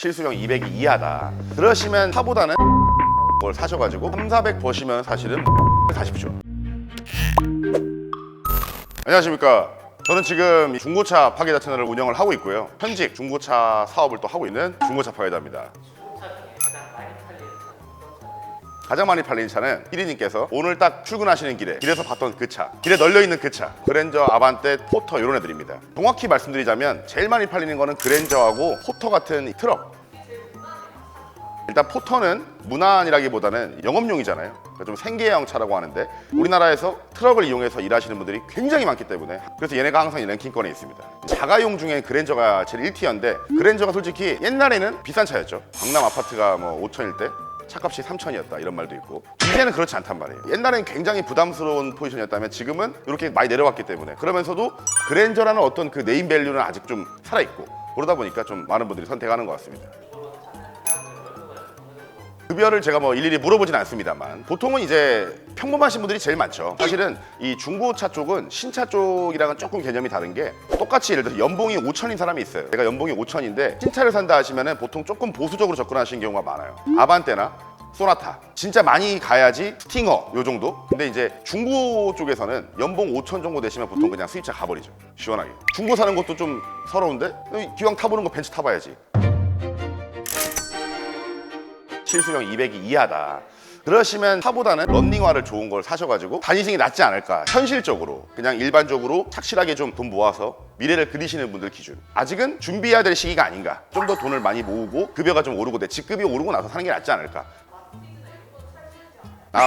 실수령 200이 이하다. 그러시면 차보다는 걸 사셔가지고 3,400 버시면 사실은 사십시오. 안녕하십니까. 저는 지금 중고차 파괴자 채널을 운영을 하고 있고요. 현직 중고차 사업을 또 하고 있는 중고차 파괴자입니다. 가장 많이 팔리는 차는 1위님께서 오늘 딱 출근하시는 길에서 봤던 그 차, 길에 널려있는 그 차, 그랜저, 아반떼, 포터 이런 애들입니다. 정확히 말씀드리자면 제일 많이 팔리는 거는 그랜저하고 포터 같은 트럭. 일단 포터는 무난이라기보다는 영업용이잖아요. 그러니까 좀 생계형 차라고 하는데 우리나라에서 트럭을 이용해서 일하시는 분들이 굉장히 많기 때문에 그래서 얘네가 항상 이 랭킹권에 있습니다. 자가용 중에 그랜저가 제일 1티어인데 그랜저가 솔직히 옛날에는 비싼 차였죠. 강남 아파트가 뭐 5천일 때 차값이 3천이었다 이런 말도 있고 이제는 그렇지 않단 말이에요. 옛날엔 굉장히 부담스러운 포지션이었다면 지금은 이렇게 많이 내려왔기 때문에 그러면서도 그랜저라는 어떤 그 네임 밸류는 아직 좀 살아있고 그러다 보니까 좀 많은 분들이 선택하는 것 같습니다. 급여를 제가 뭐 일일이 물어보진 않습니다만 보통은 이제 평범하신 분들이 제일 많죠. 사실은 이 중고차 쪽은 신차 쪽이랑은 조금 개념이 다른 게 똑같이 예를 들어서 연봉이 5천인 사람이 있어요. 제가 연봉이 5천인데 신차를 산다 하시면은 보통 조금 보수적으로 접근하시는 경우가 많아요. 아반떼나 소나타 진짜 많이 가야지 스팅어 요 정도. 근데 이제 중고 쪽에서는 연봉 5천 정도 되시면 보통 그냥 수입차 가버리죠. 시원하게. 중고 사는 것도 좀 서러운데 기왕 타보는 거 벤츠 타봐야지. 실수령 200이 이하다. 그러시면 차보다는 런닝화를 좋은 걸 사셔가지고 다니시는 게 낫지 않을까. 현실적으로 그냥 일반적으로 착실하게 좀 돈 모아서 미래를 그리시는 분들 기준 아직은 준비해야 될 시기가 아닌가. 좀 더 돈을 많이 모으고 급여가 좀 오르고 내 직급이 오르고 나서 사는 게 낫지 않을까.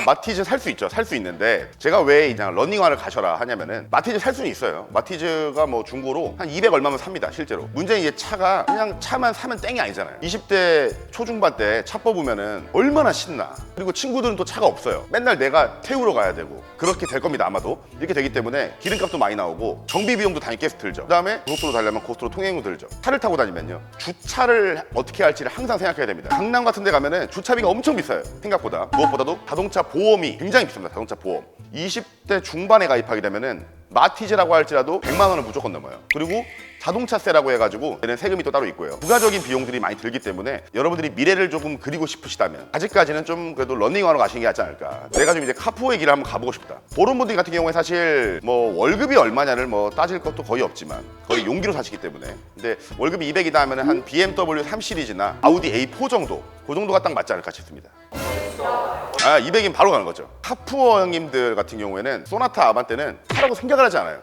마티즈 살 수 있죠. 살 수 있는데 제가 왜 그냥 런닝화를 가셔라 하냐면은 마티즈 살 수는 있어요. 마티즈가 뭐 중고로 한 200 얼마면 삽니다. 실제로. 문제는 이제 차가 그냥 차만 사면 땡이 아니잖아요. 20대 초중반 때 차 뽑으면은 얼마나 신나. 그리고 친구들은 또 차가 없어요. 맨날 내가 태우러 가야 되고 그렇게 될 겁니다. 아마도. 이렇게 되기 때문에 기름값도 많이 나오고 정비 비용도 단계에서 들죠. 그다음에 고속도로 달려면 고속도로 통행료 들죠. 차를 타고 다니면요. 주차를 어떻게 할지를 항상 생각해야 됩니다. 강남 같은 데 가면은 주차비가 엄청 비싸요. 생각보다. 무엇보다도 자동차 보험이 굉장히 비쌉니다. 자동차 보험. 20대 중반에 가입하게 되면은 마티즈라고 할지라도 100만 원을 무조건 넘어요. 그리고 자동차세라고 해가지고 얘는 세금이 또 따로 있고요. 부가적인 비용들이 많이 들기 때문에 여러분들이 미래를 조금 그리고 싶으시다면 아직까지는 좀 그래도 런닝화로 가시는 게 낫지 않을까. 내가 좀 이제 카푸어의 길을 한번 가보고 싶다. 그런 분들 같은 경우에 사실 뭐 월급이 얼마냐를 뭐 따질 것도 거의 없지만 거의 용기로 사시기 때문에 근데 월급이 200이다 하면 한 BMW 3 시리즈나 아우디 A4 정도 그 정도가 딱 맞지 않을까 싶습니다. 200이면 바로 가는 거죠. 카푸어 형님들 같은 경우에는 소나타 아반떼는 차라고 생각을 하지 않아요.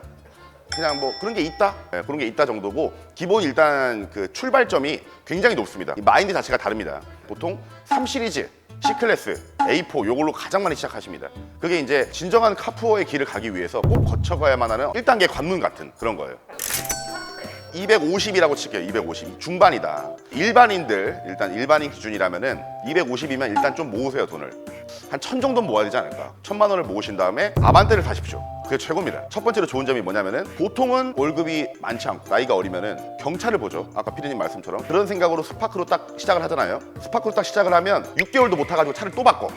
그냥 뭐 그런 게 있다? 네, 그런 게 있다 정도고 기본 일단 그 출발점이 굉장히 높습니다. 이 마인드 자체가 다릅니다. 보통 3 시리즈, C클래스, A4 요걸로 가장 많이 시작하십니다. 그게 이제 진정한 카푸어의 길을 가기 위해서 꼭 거쳐가야만 하는 1단계 관문 같은 그런 거예요. 250이라고 칠게요. 250 중반이다. 일반인들 일단 일반인 기준이라면은 250이면 일단 좀 모으세요. 돈을 한 1000 정도 모아야 되지 않을까. 1000만 원을 모으신 다음에 아반떼를 사십시오. 그게 최고입니다. 첫 번째로 좋은 점이 뭐냐면은 보통은 월급이 많지 않고 나이가 어리면은 경차를 보죠. 아까 피디님 말씀처럼 그런 생각으로 스파크로 딱 시작을 하잖아요. 스파크로 딱 시작을 하면 6개월도 못 타가지고 차를 또 바꿔.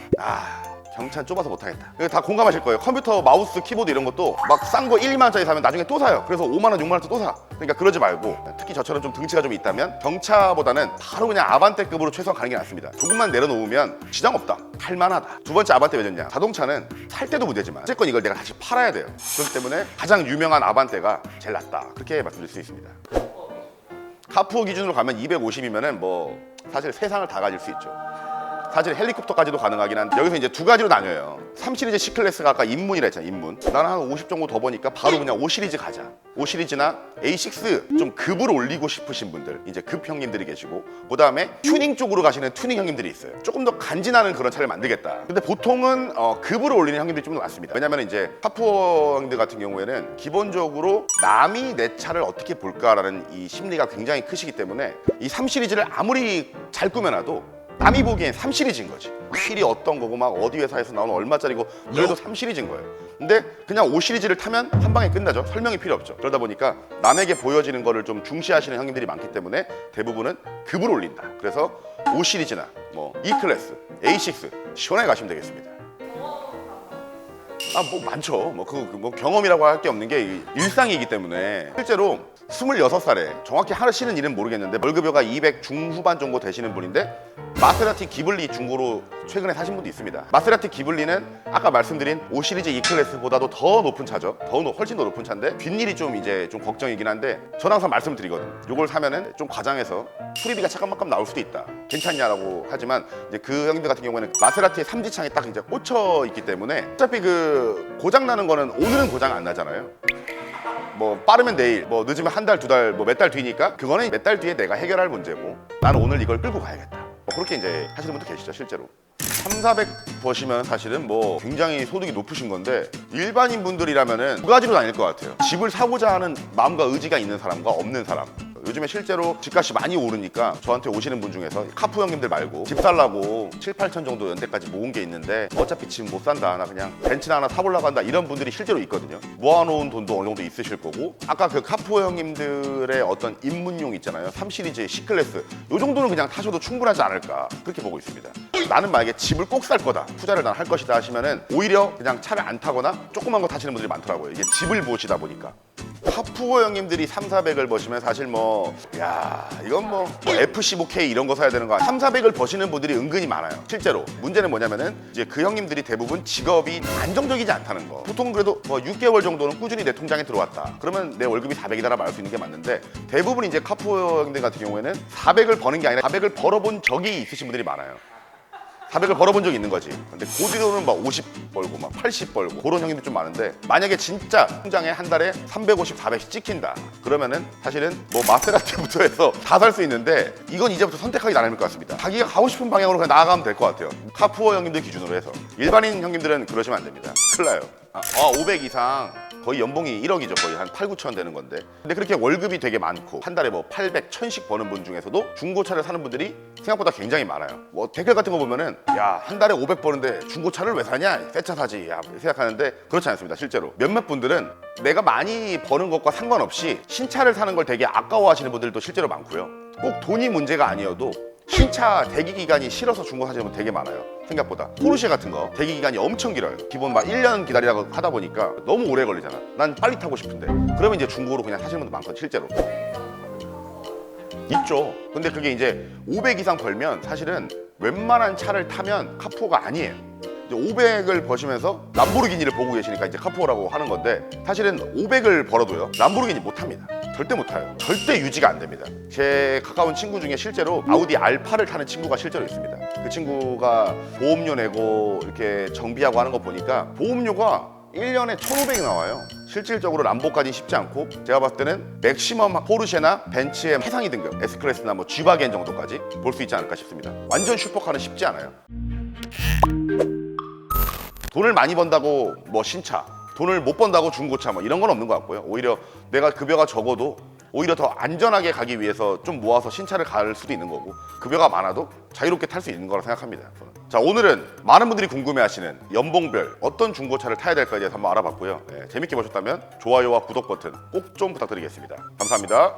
경차는 좁아서 못하겠다. 다 공감하실 거예요. 컴퓨터, 마우스, 키보드 이런 것도 막 싼 거 1, 2만 원짜리 사면 나중에 또 사요. 그래서 5만 원, 6만 원짜리 또 사. 그러니까 그러지 말고 특히 저처럼 좀 등치가 좀 있다면 경차보다는 바로 그냥 아반떼급으로 최소한 가는 게 낫습니다. 조금만 내려놓으면 지장 없다. 할만하다. 두 번째 아반떼 왜 좋냐? 자동차는 살 때도 문제지만 어쨌건 이걸 내가 다시 팔아야 돼요. 그렇기 때문에 가장 유명한 아반떼가 제일 낫다. 그렇게 말씀드릴 수 있습니다. 카푸어 기준으로 가면 250이면은 뭐 사실 세상을 다 가질 수 있죠. 사실 헬리콥터까지도 가능하긴 한데 여기서 이제 두 가지로 나뉘어요. 3 시리즈 C클래스가 아까 입문이라 했잖아. 입문. 나는 한 50 정도 더 버니까 바로 그냥 5 시리즈 가자. 5 시리즈나 A6 좀 급을 올리고 싶으신 분들 이제 급 형님들이 계시고 그 다음에 튜닝 쪽으로 가시는 튜닝 형님들이 있어요. 조금 더 간지나는 그런 차를 만들겠다. 근데 보통은 급으로 올리는 형님들이 좀 더 많습니다. 왜냐면 이제 카푸어 형들 같은 경우에는 기본적으로 남이 내 차를 어떻게 볼까라는 이 심리가 굉장히 크시기 때문에 이 3 시리즈를 아무리 잘 꾸며놔도 남이 보기엔 3 시리즈인 거지. 휠이 어떤 거고 막 어디 회사에서 나오는 얼마짜리고 그래도 3 시리즈인 거예요. 근데 그냥 5 시리즈를 타면 한 방에 끝나죠. 설명이 필요 없죠. 그러다 보니까 남에게 보여지는 거를 좀 중시하시는 형님들이 많기 때문에 대부분은 급을 올린다. 그래서 5 시리즈나 뭐 E 클래스, A6 시원하게 가시면 되겠습니다. 뭐 많죠. 뭐 경험이라고 할 게 없는 게 일상이기 때문에 실제로 26살에 정확히 하시는 일은 모르겠는데 월급여가 200 중후반 정도 되시는 분인데 마세라티 기블리 중고로 최근에 사신 분도 있습니다. 마세라티 기블리는 아까 말씀드린 5 시리즈 E 클래스보다도 더 높은 차죠. 훨씬 더 높은 차인데 뒷일이 좀 이제 좀 걱정이긴 한데 저는 항상 말씀드리거든요. 이걸 사면은 좀 과장해서 수리비가 잠깐만 나올 수도 있다. 괜찮냐라고 하지만 이제 그 형님들 같은 경우에는 마세라티의 3지창에 딱 이제 꽂혀 있기 때문에 어차피 그 고장 나는 거는 오늘은 고장 안 나잖아요. 뭐 빠르면 내일, 뭐 늦으면 한 달, 두 달, 뭐 몇 달 뒤니까 그거는 몇 달 뒤에 내가 해결할 문제고 나는 오늘 이걸 끌고 가야겠다. 뭐 그렇게 이제 하시는 분도 계시죠, 실제로. 3,400 버시면 사실은 뭐 굉장히 소득이 높으신 건데 일반인 분들이라면은 두 가지로 나뉠 것 같아요. 집을 사고자 하는 마음과 의지가 있는 사람과 없는 사람. 요즘에 실제로 집값이 많이 오르니까 저한테 오시는 분 중에서 카푸 형님들 말고 집 살라고 7, 8천 정도 연대까지 모은 게 있는데 어차피 집 못 산다, 나 그냥 벤츠나 하나 사보려고 한다, 이런 분들이 실제로 있거든요. 모아놓은 돈도 어느 정도 있으실 거고 아까 그 카푸 형님들의 어떤 입문용 있잖아요. 3 시리즈의 C클래스 요 정도는 그냥 타셔도 충분하지 않을까 그렇게 보고 있습니다. 나는 만약에 집을 꼭 살 거다, 투자를 난 할 것이다 하시면은 오히려 그냥 차를 안 타거나 조그만 거 타시는 분들이 많더라고요. 이게 집을 보시다 보니까. 카푸어 형님들이 3,400을 버시면 사실 이건 뭐 FC5K 이런 거 사야 되는 거 아니야. 3,400을 버시는 분들이 은근히 많아요. 실제로 문제는 뭐냐면은 이제 그 형님들이 대부분 직업이 안정적이지 않다는 거. 보통 그래도 뭐 6개월 정도는 꾸준히 내 통장에 들어왔다, 그러면 내 월급이 400이다라 말할 수 있는 게 맞는데 대부분 이제 카푸어 형들 같은 경우에는 400을 버는 게 아니라 400을 벌어본 적이 있으신 분들이 많아요. 400을 벌어본 적이 있는 거지. 근데 그 뒤로는 막 50 벌고 막 80 벌고 그런 형님들 좀 많은데 만약에 진짜 통장에 한 달에 350, 400씩 찍힌다 그러면은 사실은 뭐 마세라티부터 해서 다 살 수 있는데 이건 이제부터 선택하기 나름일 것 같습니다. 자기가 가고 싶은 방향으로 그냥 나아가면 될 것 같아요. 카푸어 형님들 기준으로 해서. 일반인 형님들은 그러시면 안 됩니다. 큰일 나요. 500 이상 거의 연봉이 1억이죠. 거의 한 8, 9천 되는 건데. 근데 그렇게 월급이 되게 많고 한 달에 뭐 800, 1000씩 버는 분 중에서도 중고차를 사는 분들이 생각보다 굉장히 많아요. 뭐 댓글 같은 거 보면은 야, 한 달에 500 버는데 중고차를 왜 사냐? 새 차 사지. 야, 생각하는데 그렇지 않습니다. 실제로. 몇몇 분들은 내가 많이 버는 것과 상관없이 신차를 사는 걸 되게 아까워하시는 분들도 실제로 많고요. 꼭 돈이 문제가 아니어도 신차 대기 기간이 싫어서 중고 사시는 분 되게 많아요. 생각보다. 포르쉐 같은 거 대기 기간이 엄청 길어요. 기본 막 1년 기다리라고 하다 보니까 너무 오래 걸리잖아. 난 빨리 타고 싶은데. 그러면 이제 중고로 그냥 사시는 분도 많거든, 실제로. 있죠. 근데 그게 이제 500 이상 벌면 사실은 웬만한 차를 타면 카푸어가 아니에요. 이제 500을 버시면서 람보르기니를 보고 계시니까 이제 카푸어라고 하는 건데 사실은 500을 벌어도요 람보르기니 못 탑니다. 절대 못 타요. 절대 유지가 안 됩니다. 제 가까운 친구 중에 실제로 아우디 알파를 타는 친구가 실제로 있습니다. 그 친구가 보험료 내고 이렇게 정비하고 하는 거 보니까 보험료가 1년에 1,500이 나와요. 실질적으로 람보까지는 쉽지 않고 제가 봤을 때는 맥시멈 포르쉐나 벤츠의 최상위 등급 S클래스나 뭐 G바겐 정도까지 볼 수 있지 않을까 싶습니다. 완전 슈퍼카는 쉽지 않아요. 돈을 많이 번다고 뭐 신차, 돈을 못 번다고 중고차 뭐 이런 건 없는 것 같고요. 오히려 내가 급여가 적어도 오히려 더 안전하게 가기 위해서 좀 모아서 신차를 갈 수도 있는 거고 급여가 많아도 자유롭게 탈 수 있는 거라 생각합니다. 저는. 자, 오늘은 많은 분들이 궁금해하시는 연봉별 어떤 중고차를 타야 될까에 대해서 한번 알아봤고요. 재밌게 보셨다면 좋아요와 구독 버튼 꼭 좀 부탁드리겠습니다. 감사합니다.